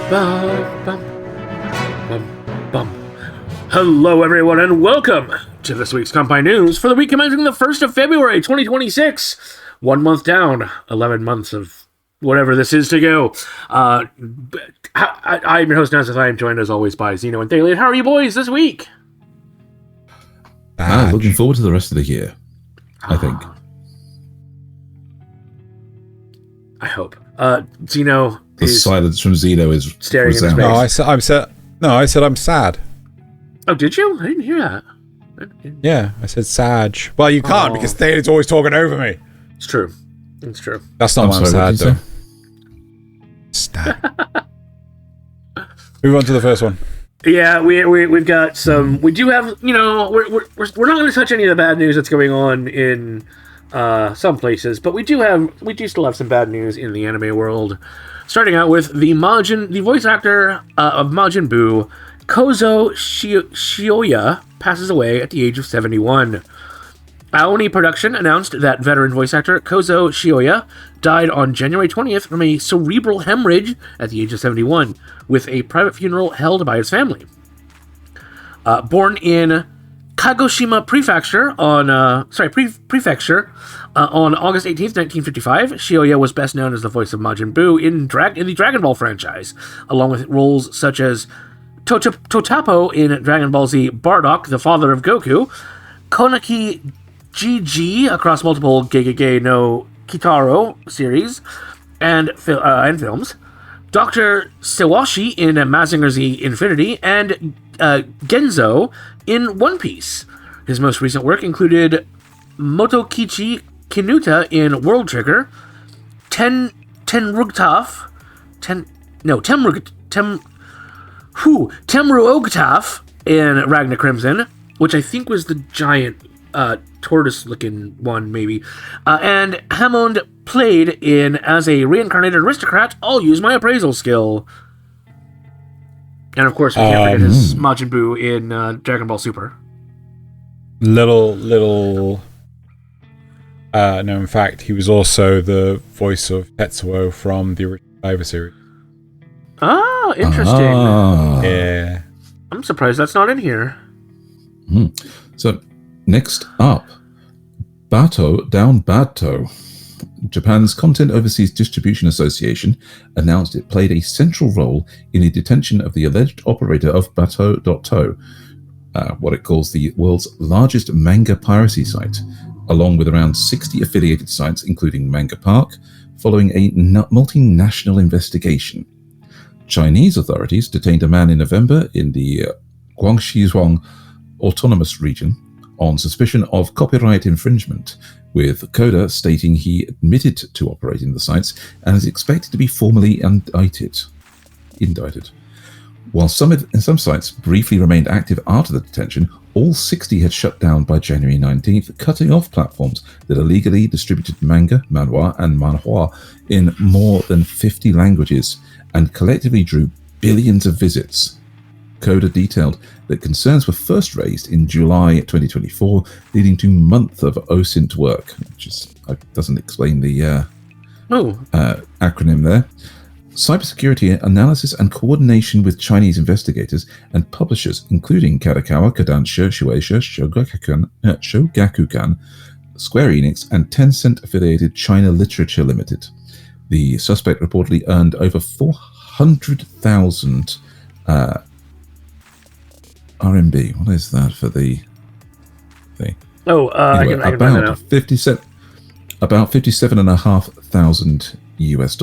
Bum, bum, bum, bum. Hello, everyone, and welcome to this week's Kanpai News for the week commencing the 1st of February, 2026. 1 month down, 11 months of whatever this is to go. I'm your host, Nasuth. I am joined, as always, by Xeno and Thaylien. How are you boys this week? Looking forward to the rest of the year, I think. I hope. Xeno... The silence from Xeno is staring into space. No, I said I'm sad. Oh, did you? I didn't hear that. Yeah, I said Sag. Well, you can't because Thaylien's always talking over me. It's true. It's true. That's not why I'm sad, though. Stab. Move on to the first one. Yeah, we've got some. We do have, we're not going to touch any of the bad news that's going on in some places, but we do still have some bad news in the anime world. Starting out with the voice actor of Majin Buu, Kōzō Shioya, passes away at the age of 71. Aoni Production announced that veteran voice actor Kōzō Shioya died on January 20th from a cerebral hemorrhage at the age of 71, with a private funeral held by his family. Born in Kagoshima Prefecture on August 18th, 1955, Shioya was best known as the voice of Majin Buu in the Dragon Ball franchise, along with roles such as Totapo in Dragon Ball Z Bardock, the father of Goku, Konaki GG across multiple Gegege no Kitaro series and films, Dr. Sewashi in Mazinger Z Infinity, and Genzo in One Piece. His most recent work included Motokichi Kinuta in World Trigger, Temru Ogtaf in Ragna Crimson, which I think was the giant tortoise-looking one, maybe, and Hammond played in as a reincarnated aristocrat. I'll use my appraisal skill. And of course, we can't forget his Majin Buu in Dragon Ball Super. No, in fact, he was also the voice of Tetsuo from the original Diver series. Oh, interesting. Yeah. I'm surprised that's not in here. So, next up, Bato down Bato. Japan's Content Overseas Distribution Association announced it played a central role in the detention of the alleged operator of Bato.to, what it calls the world's largest manga piracy site, along with around 60 affiliated sites, including Manga Park, following a multinational investigation. Chinese authorities detained a man in November in the Guangxi Autonomous Region on suspicion of copyright infringement, with Coda stating he admitted to operating the sites and is expected to be formally indicted. While some sites briefly remained active after the detention, all 60 had shut down by January 19th, cutting off platforms that illegally distributed manga, manhwa, and manhwa in more than 50 languages and collectively drew billions of visits. Coda detailed that concerns were first raised in July 2024, leading to months of OSINT work, which doesn't explain the acronym there. Cybersecurity analysis and coordination with Chinese investigators and publishers, including Kadokawa, Kodansha, Shueisha, Shogakukan, Square Enix, and Tencent-affiliated China Literature Limited. The suspect reportedly earned over 400,000 RMB. What is that for the thing? Anyway, I can find that out. About $57,500 US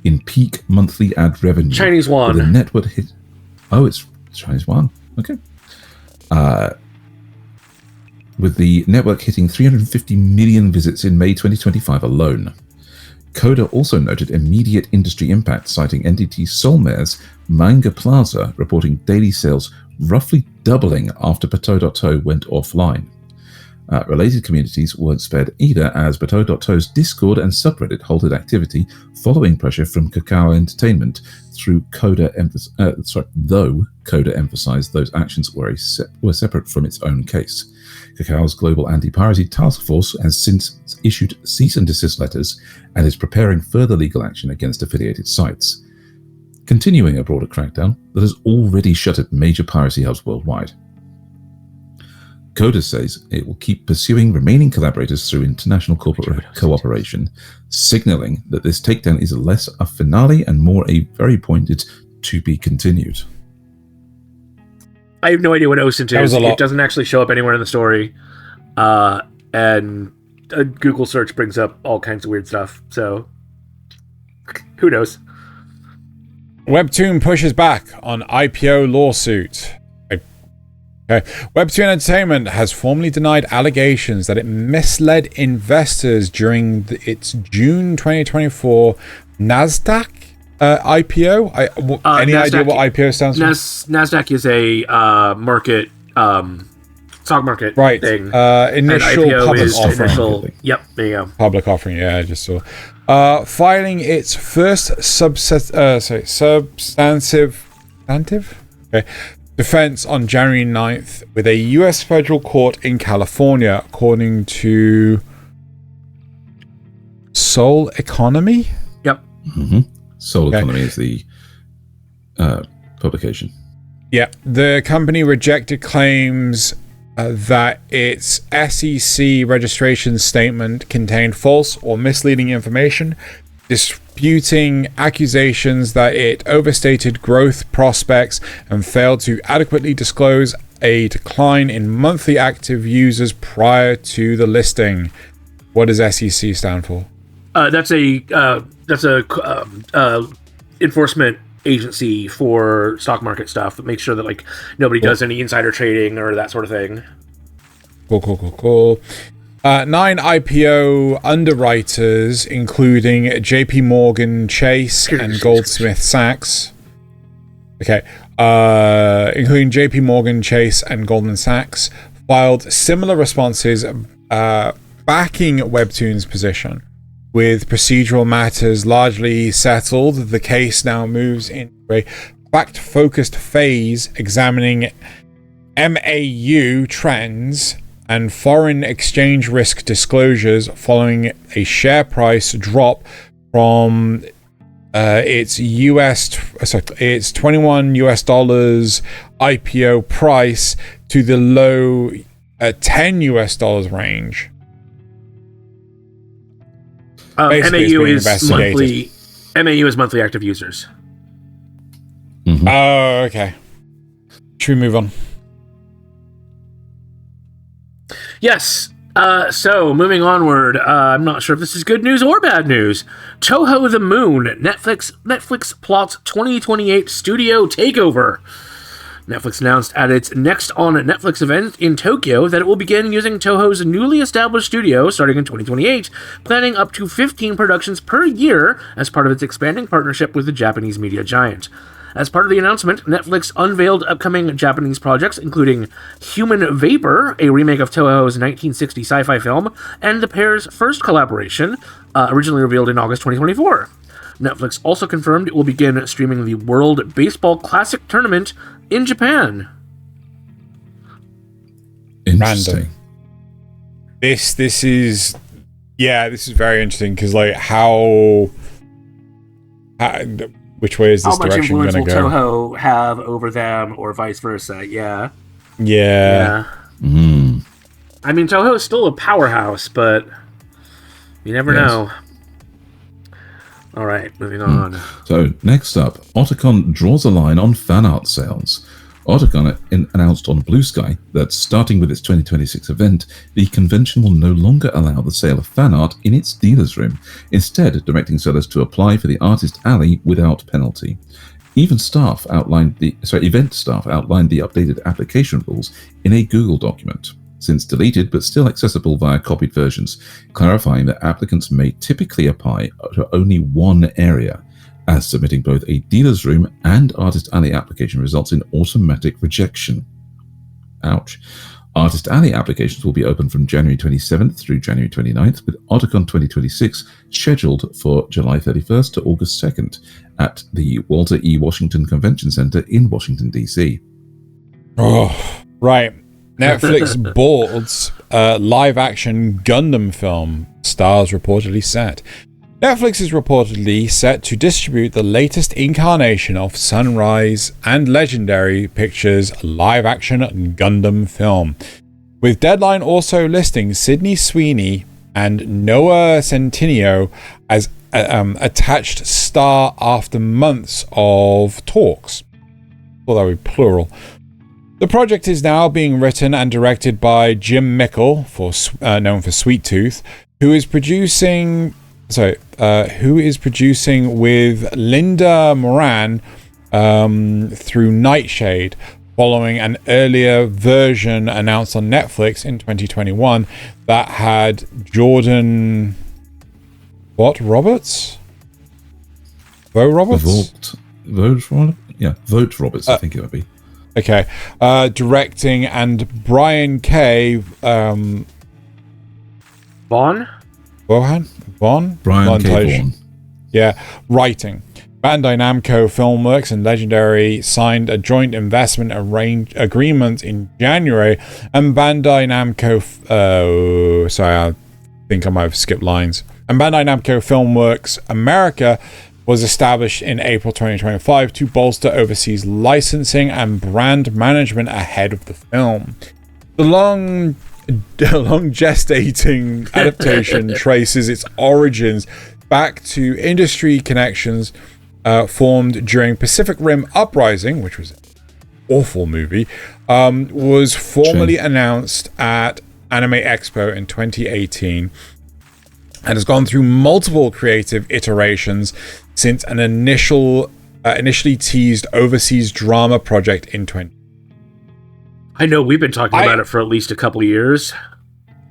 in peak monthly ad revenue. Chinese yuan. The network hit. Oh, it's Chinese yuan. Okay. With the network hitting 350 million visits in May 2025 alone. Coda also noted immediate industry impact, citing NTT Solmair's Manga Plaza reporting daily sales roughly doubling after Bato.to went offline. Related communities weren't spared either, as Bato.to's Discord and subreddit halted activity following pressure from Kakao Entertainment, though Coda emphasized those actions were separate from its own case. Kakao's Global Anti-Piracy Task Force has since issued cease and desist letters and is preparing further legal action against affiliated sites. continuing a broader crackdown that has already shuttered major piracy hubs worldwide. Coda says it will keep pursuing remaining collaborators through international corporate cooperation, signaling that this takedown is less a finale and more a very pointed to be continued. I have no idea what OSINT is. It doesn't actually show up anywhere in the story. And a Google search brings up all kinds of weird stuff. So, who knows? WEBTOON pushes back on IPO lawsuit. Okay. WEBTOON Entertainment has formally denied allegations that it misled investors during its June 2024 NASDAQ IPO. Any NASDAQ, idea what IPO stands for? NASDAQ is a market, stock market thing. Initial public offering. Yep, there you go. Public offering, yeah, I just saw. Filing its first substantive defense on January 9th with a U.S. federal court in California, according to Soul Economy. Yep. Mm-hmm. Soul Economy is the publication. Yeah, the company rejected claims that its SEC registration statement contained false or misleading information, disputing accusations that it overstated growth prospects and failed to adequately disclose a decline in monthly active users prior to the listing. What does SEC stand for? That's a enforcement agency for stock market stuff that makes sure that like nobody does any insider trading or that sort of thing. Cool. 9 IPO underwriters, including JP Morgan Chase and Goldsmith Sachs. Okay. Including JP Morgan Chase and Goldman Sachs, filed similar responses backing WEBTOON's position. With procedural matters largely settled, the case now moves into a fact-focused phase examining MAU trends and foreign exchange risk disclosures following a share price drop from its $21 IPO price to the low $10 range. MAU is monthly active users. Mm-hmm. Oh, okay. Should we move on? Yes. So moving onward, I'm not sure if this is good news or bad news. TOHO the Moon. Netflix plots 2028 studio takeover. Netflix announced at its Next on Netflix event in Tokyo that it will begin using TOHO's newly established studio starting in 2028, planning up to 15 productions per year as part of its expanding partnership with the Japanese media giant. As part of the announcement, Netflix unveiled upcoming Japanese projects, including Human Vapor, a remake of TOHO's 1960 sci-fi film, and the pair's first collaboration, originally revealed in August 2024. Netflix also confirmed it will begin streaming the World Baseball Classic Tournament in Japan. Interesting. Random. This is very interesting because like how which way is this direction going to go? How much influence will TOHO have over them, or vice versa? Yeah. Mm. I mean, TOHO is still a powerhouse, but you never know. All right, moving on. So next up, Otakon draws a line on fan art sales. Otakon announced on Blue Sky that starting with its 2026 event, the convention will no longer allow the sale of fan art in its dealer's room, instead directing sellers to apply for the Artist Alley without penalty. Event staff outlined the updated application rules in a Google document, since deleted but still accessible via copied versions, clarifying that applicants may typically apply to only one area, as submitting both a dealer's room and Artist Alley application results in automatic rejection. Ouch. Artist Alley applications will be open from January 27th through January 29th, with Otakon 2026 scheduled for July 31st to August 2nd at the Walter E. Washington Convention Center in Washington, D.C. Oh, right. Netflix boards live-action Gundam film, stars reportedly set. Netflix is reportedly set to distribute the latest incarnation of Sunrise and Legendary Pictures' live-action Gundam film, with Deadline also listing Sydney Sweeney and Noah Centineo as attached star after months of talks. Well, that would be plural. The project is now being written and directed by Jim Mickle, known for Sweet Tooth, who is producing with Linda Moran through Nightshade, following an earlier version announced on Netflix in 2021 that had Jordan Roberts? Vote Roberts? Vote Roberts, I think it would be. Okay. Directing, and Brian K. Vaughn? Brian K. Vaughan. Yeah, writing. Bandai Namco Filmworks and Legendary signed a joint investment agreement in January, and Bandai Namco... I think I might have skipped lines. And Bandai Namco Filmworks America was established in April 2025 to bolster overseas licensing and brand management ahead of the film. The long gestating adaptation traces its origins back to industry connections formed during Pacific Rim Uprising, which was an awful movie, was formally announced at Anime Expo in 2018 and has gone through multiple creative iterations since an initially teased overseas drama project in 20. I know we've been talking about it for at least a couple years.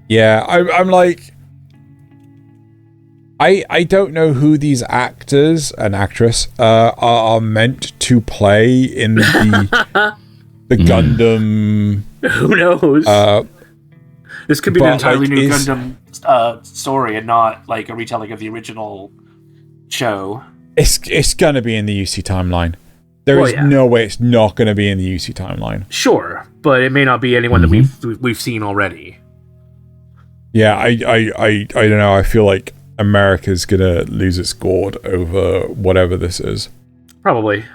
Yeah, I'm like... I don't know who these actors and actress are meant to play in the Gundam. Who knows? This could be an entirely new Gundam story and not like a retelling of the original show. It's gonna be in the UC timeline. There is no way it's not gonna be in the UC timeline. Sure, but it may not be anyone that we've seen already. Yeah, I don't know. I feel like America's gonna lose its gourd over whatever this is. Probably.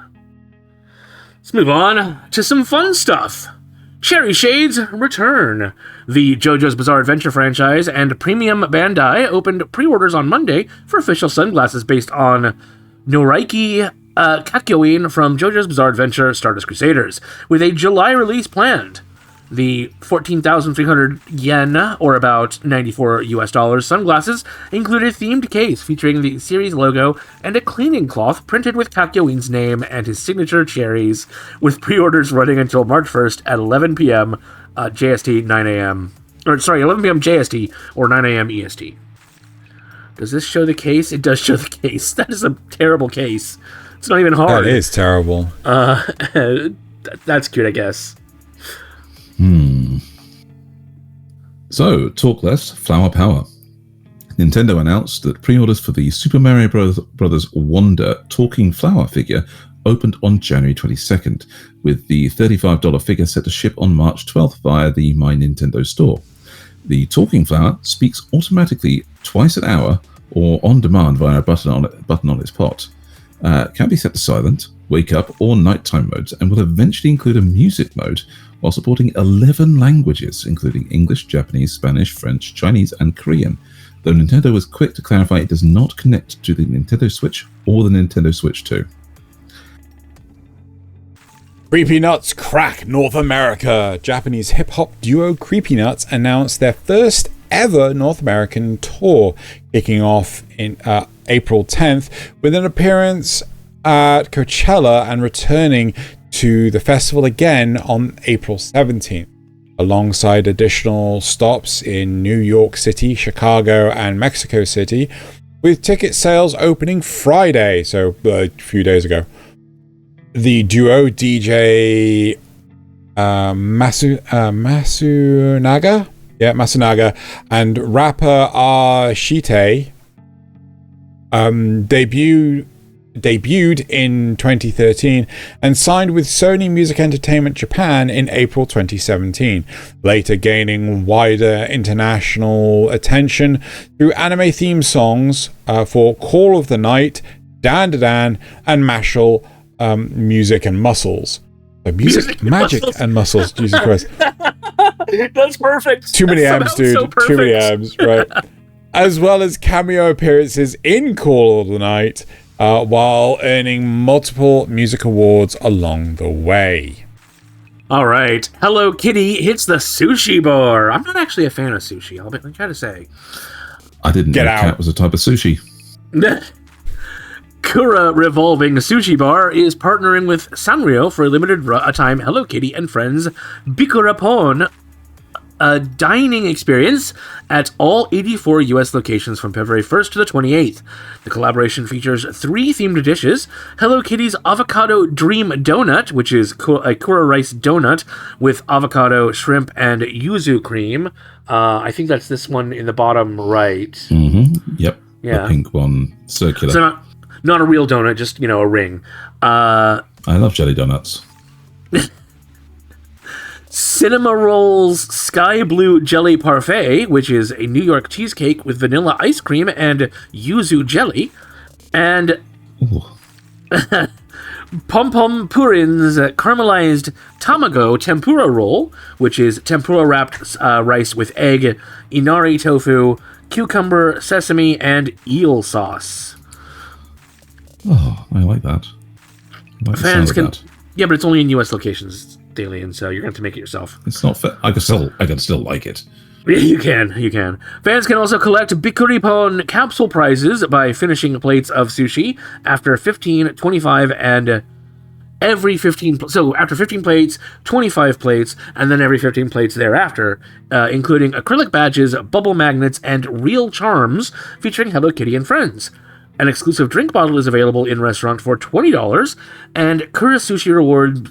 Let's move on to some fun stuff. Cherry Shades return. The JoJo's Bizarre Adventure franchise and Premium Bandai opened pre-orders on Monday for official sunglasses based on Noraiki Kakyoin from JoJo's Bizarre Adventure Stardust Crusaders, with a July release planned. The 14,300 yen, or about $94 sunglasses include a themed case featuring the series logo and a cleaning cloth printed with Kakyoin's name and his signature cherries, with pre-orders running until March 1st at 11 p.m. JST, 9 a.m. 11 p.m. JST or 9 a.m. EST. Does this show the case? It does show the case. That is a terrible case. It's not even hard. That is terrible. That's cute, I guess. So, talk less, flower power. Nintendo announced that pre-orders for the Super Mario Brothers Wonder Talking Flower figure opened on January 22nd, with the $35 figure set to ship on March 12th via the My Nintendo store. The Talking Flower speaks automatically twice an hour or on demand via a button on its pot. Can be set to silent, wake up, or nighttime modes, and will eventually include a music mode while supporting 11 languages, including English, Japanese, Spanish, French, Chinese, and Korean, though Nintendo was quick to clarify it does not connect to the Nintendo Switch or the Nintendo Switch 2. Creepy Nuts crack North America. Japanese hip-hop duo Creepy Nuts announced their first ever North American tour, kicking off in April 10th with an appearance at Coachella and returning to the festival again on April 17th, alongside additional stops in New York City, Chicago, and Mexico City, with ticket sales opening Friday, so a few days ago. The duo DJ Masunaga and rapper Shite debuted debuted in 2013 and signed with Sony Music Entertainment Japan in April 2017, later gaining wider international attention through anime theme songs for Call of the Night, Dan Da Dan, and Mashal Music and Muscles. Music, magic, and muscles. Jesus Christ. That's perfect. Too many abs, dude. So Too many abs, right? As well as cameo appearances in Call of the Night, while earning multiple music awards along the way. All right. Hello Kitty hits the sushi bar. I'm not actually a fan of sushi, I'm trying to say. I didn't know out. cat was a type of sushi. Kura Revolving Sushi Bar is partnering with Sanrio for a limited time Hello Kitty and Friends Bikurapon, a dining experience at all 84 US locations from February 1st to the 28th. The collaboration features 3 themed dishes: Hello Kitty's Avocado Dream Donut, which is a Kura rice donut with avocado, shrimp, and yuzu cream. I think that's this one in the bottom right. Mm-hmm. Yep. Yeah. The pink one, circular. So not a real donut, just, a ring. I love jelly donuts. Cinema Rolls Sky Blue Jelly Parfait, which is a New York cheesecake with vanilla ice cream and yuzu jelly. And Pom Pom Purin's caramelized tamago tempura roll, which is tempura wrapped rice with egg, inari tofu, cucumber, sesame, and eel sauce. Oh, I like that. I like the Fans sound can, of that. yeah, but it's only in U.S. locations, Thaylien, so you're going to have to make it yourself. It's not fair. I can still like it. You can. Fans can also collect Bikuripon capsule prizes by finishing plates of sushi after 15, 25, and every 15. So after 15 plates, 25 plates, and then every 15 plates thereafter, including acrylic badges, bubble magnets, and real charms featuring Hello Kitty and Friends. An exclusive drink bottle is available in restaurant for $20, and Kura Sushi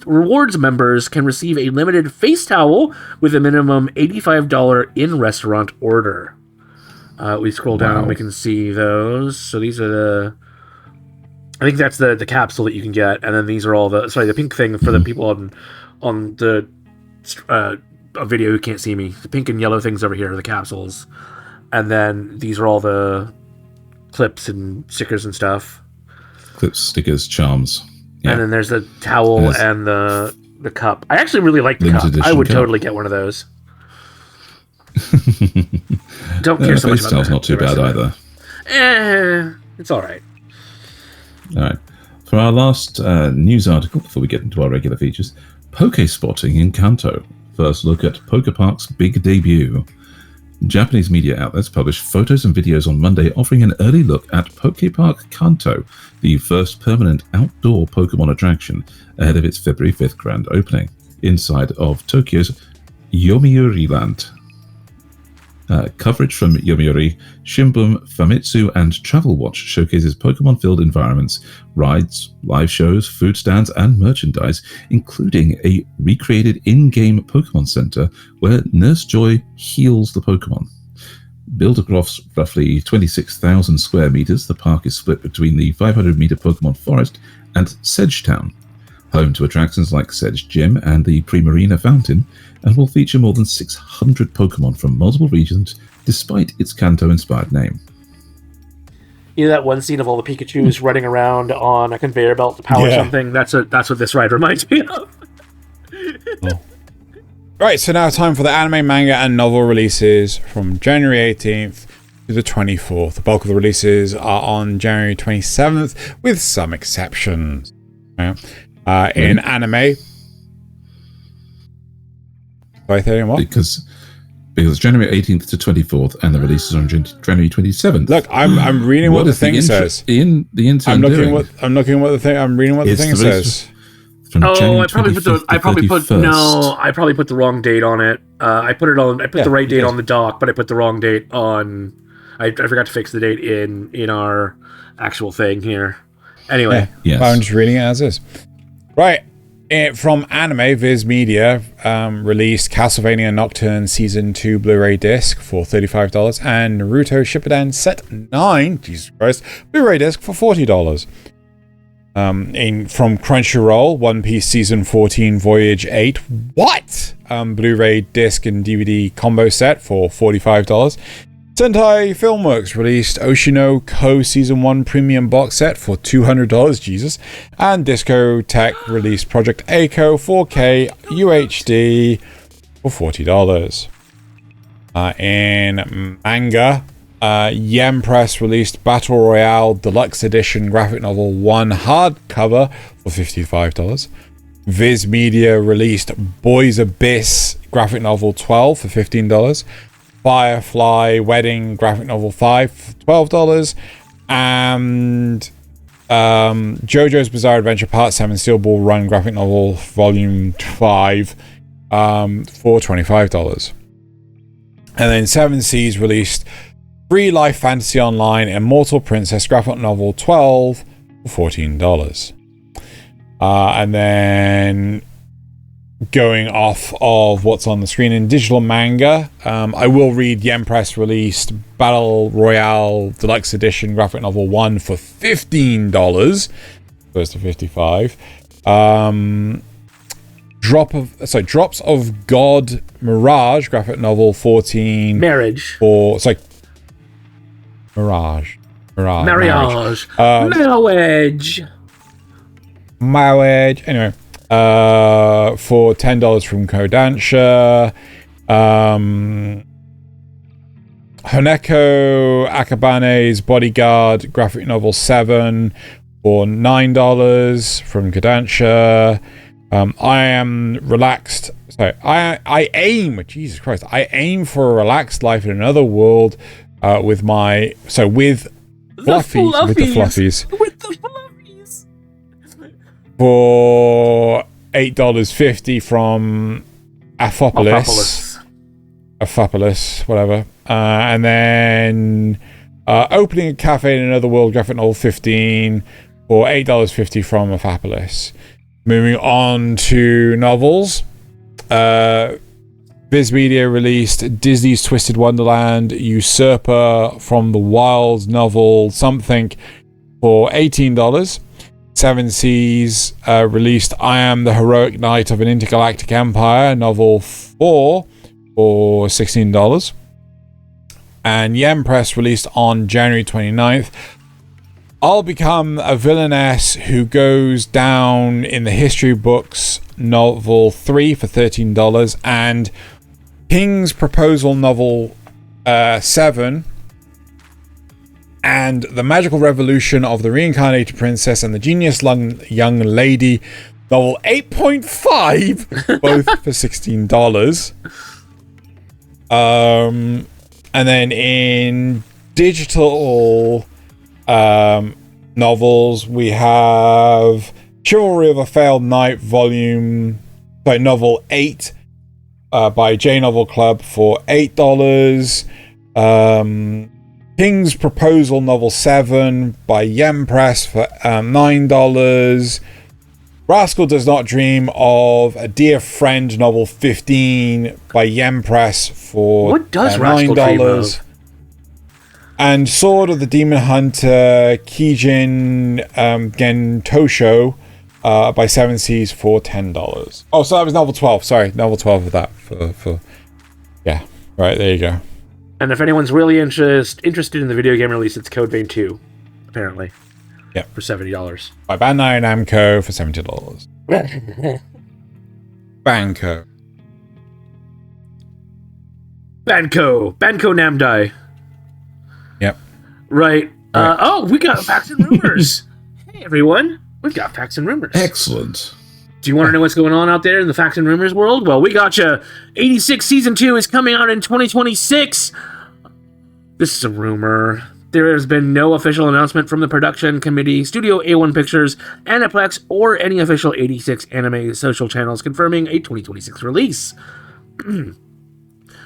Rewards members can receive a limited face towel with a minimum $85 in-restaurant order. We scroll down, we can see those. So these are I think that's the capsule that you can get, and then these are all the pink thing for the people on the a video who can't see me. The pink and yellow things over here are the capsules, and then these are all the clips and stickers and stuff. Clips, stickers, charms. Yeah. And then there's the towel and the cup. I actually really like the cup. I would totally get one of those. Don't care so much about towel's not too bad either. It's all right. All right. For our last news article, before we get into our regular features, Poké-Spotting in Kanto. First look at PokéPark's big debut. Japanese media outlets published photos and videos on Monday offering an early look at PokéPark Kanto, the first permanent outdoor Pokemon attraction, ahead of its February 5th grand opening, inside of Tokyo's Yomiuri Land. Coverage from Yomiuri, Shimbun, Famitsu, and Travel Watch showcases Pokemon-filled environments, rides, live shows, food stands, and merchandise, including a recreated in-game Pokemon Center where Nurse Joy heals the Pokemon. Built across roughly 26,000 square meters, the park is split between the 500-meter Pokemon Forest and Sedge Town, home to attractions like Sedge Gym and the Primarina Fountain, and will feature more than 600 Pokemon from multiple regions, despite its Kanto-inspired name. You know that one scene of all the Pikachus running around on a conveyor belt to power something? That's what this ride reminds me of. Oh. Right, so now time for the anime, manga, and novel releases from January 18th to the 24th. The bulk of the releases are on January 27th, with some exceptions. In anime... Why, Thaylien, what? Because January 18th to 24th, and the releases are on January 27th. Look, I'm reading what the thing says. In the intern I'm looking what the thing says. I probably put the wrong date on it. I put the right date on the doc, but I put the wrong date on. I forgot to fix the date in our actual thing here. Anyway, yes. I'm just reading it as is. Right. From anime, Viz Media released Castlevania Nocturne Season 2 Blu-ray disc for $35 and Naruto Shippuden Set 9, Jesus Christ, Blu-ray disc for $40. From Crunchyroll, One Piece Season 14 Voyage 8. What? Blu-ray disc and DVD combo set for $45. Sentai Filmworks released Oshinoko Season 1 Premium Box Set for $200, Jesus. And Discotek released Project Echo 4K UHD for $40. In manga, Yen Press released Battle Royale Deluxe Edition Graphic Novel 1 hardcover for $55. Viz Media released Boys Abyss Graphic Novel 12 for $15. Firefly Wedding Graphic Novel 5 for $12. And JoJo's Bizarre Adventure Part 7 Steel Ball Run Graphic Novel Volume 5 for $25. And then Seven Seas released Free Life Fantasy Online Immortal Princess Graphic Novel 12 for $14. And then going off of what's on the screen in digital manga, I will read Yen Press released Battle Royale Deluxe Edition Graphic Novel 1 for $15 opposed to $55. Drops of God Mirage Graphic Novel 14 Marriage. Marriage. Marriage. Anyway. For $10 from Kodansha. Honeko Akabane's Bodyguard Graphic Novel 7 for $9 from Kodansha. I am relaxed. Sorry, I aim. Jesus Christ! I aim for a relaxed life in another world with fluffies. With the fluffies. For $8.50 from Aphopolis, whatever. And then Opening a Cafe in Another World Graphic Novel 15 for $8.50 from Aphopolis. Moving on to novels. Viz Media released Disney's Twisted Wonderland Usurper from the Wilds novel Something for $18. Seven Seas released I Am the Heroic Knight of an Intergalactic Empire novel 4 for $16. And Yen Press released on January 29th I'll Become a Villainess Who Goes Down in the History Books novel 3 for $13. And King's Proposal novel 7 and The Magical Revolution of the Reincarnated Princess and the Genius Young Lady novel 8.5 both for $16. And then in digital novels we have Chivalry of a Failed Knight novel 8 by J Novel Club for $8. King's Proposal novel 7 by Yen Press for $9. Rascal Does Not Dream of a Dear Friend novel 15 by Yen Press for what does Rascal dream of? And Sword of the Demon Hunter Kijin Gentosho by Seven Seas for $10. Oh, so that was novel 12. Sorry, novel 12 of that. Yeah, right, there you go. And if anyone's really interested in the video game release, it's Code Vein 2, apparently. Yeah. For $70. By Bandai Namco for $70. Banco Namdai. Yep. Right. We got facts and rumors. Hey, everyone. We've got facts and rumors. Excellent. Do you want to know what's going on out there in the facts and rumors world? Well, we got you. 86 Season 2 is coming out in 2026. This is a rumor. There has been no official announcement from the production committee, Studio A1 Pictures, Aniplex, or any official 86 anime social channels confirming a 2026 release.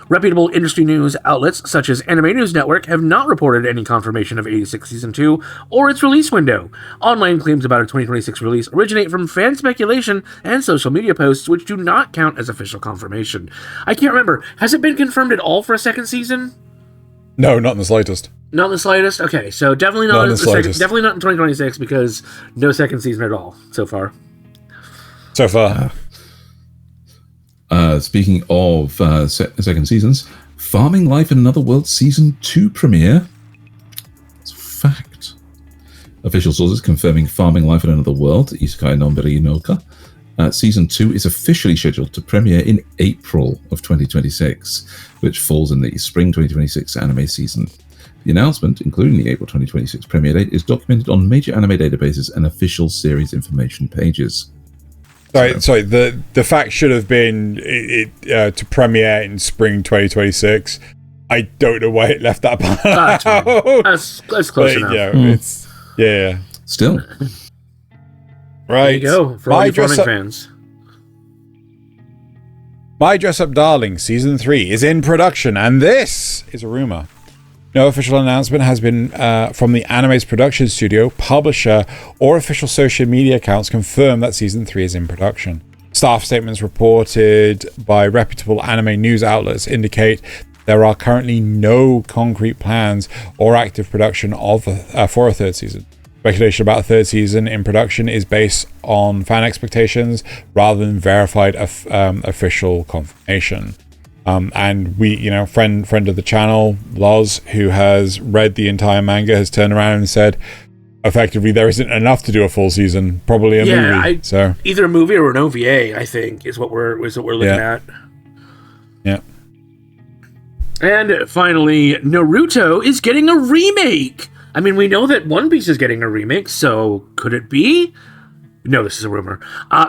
Reputable industry news outlets such as Anime News Network have not reported any confirmation of 86 Season 2 or its release window. Online claims about a 2026 release originate from fan speculation and social media posts, which do not count as official confirmation. I can't remember. Has it been confirmed at all for a second season? No, not in the slightest. Not the slightest. Okay, so definitely not definitely not in 2026 because no second season at all so far. So far. Speaking of second seasons, Farming Life in Another World Season 2 premiere. It's a fact. Official sources confirming Farming Life in Another World, Isekai Nonberi Inoka. Season 2 is officially scheduled to premiere in April of 2026, which falls in the spring 2026 anime season. The announcement, including the April 2026 premiere date, is documented on major anime databases and official series information pages. Sorry. The fact should have been to premiere in spring 2026. I don't know why it left that part out. That's close enough. Yeah. Still. Right. There you go, for all you farming fans. My Dress Up Darling Season 3 is in production, and this is a rumor. No official announcement has been from the anime's production studio, publisher, or official social media accounts confirm that Season 3 is in production. Staff statements reported by reputable anime news outlets indicate there are currently no concrete plans or active production for a third season. Speculation about a third season in production is based on fan expectations rather than verified official confirmation. And we, friend of the channel, Loz, who has read the entire manga, has turned around and said, effectively, there isn't enough to do a full season. Probably a movie. So either a movie or an OVA, I think, is what we're looking at. Yeah. And finally, Naruto is getting a remake. I mean, we know that One Piece is getting a remake, so could it be? No, this is a rumor.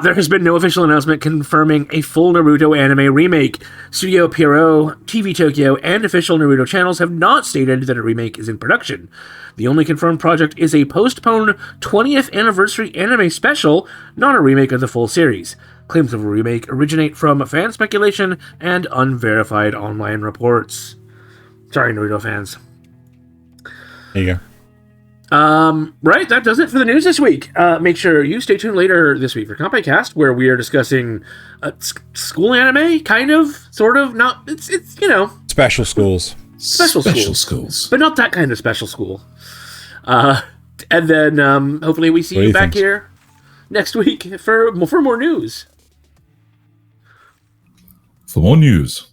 There has been no official announcement confirming a full Naruto anime remake. Studio Pierrot, TV Tokyo, and official Naruto channels have not stated that a remake is in production. The only confirmed project is a postponed 20th anniversary anime special, not a remake of the full series. Claims of a remake originate from fan speculation and unverified online reports. Sorry, Naruto fans. There you go. Right, that does it for the news this week. Make sure you stay tuned later this week for Kanpai Cast, where we are discussing school anime, kind of, sort of, not, it's Special schools. Special schools. But not that kind of special school. And then, hopefully we see you back here next week for more news. For more news.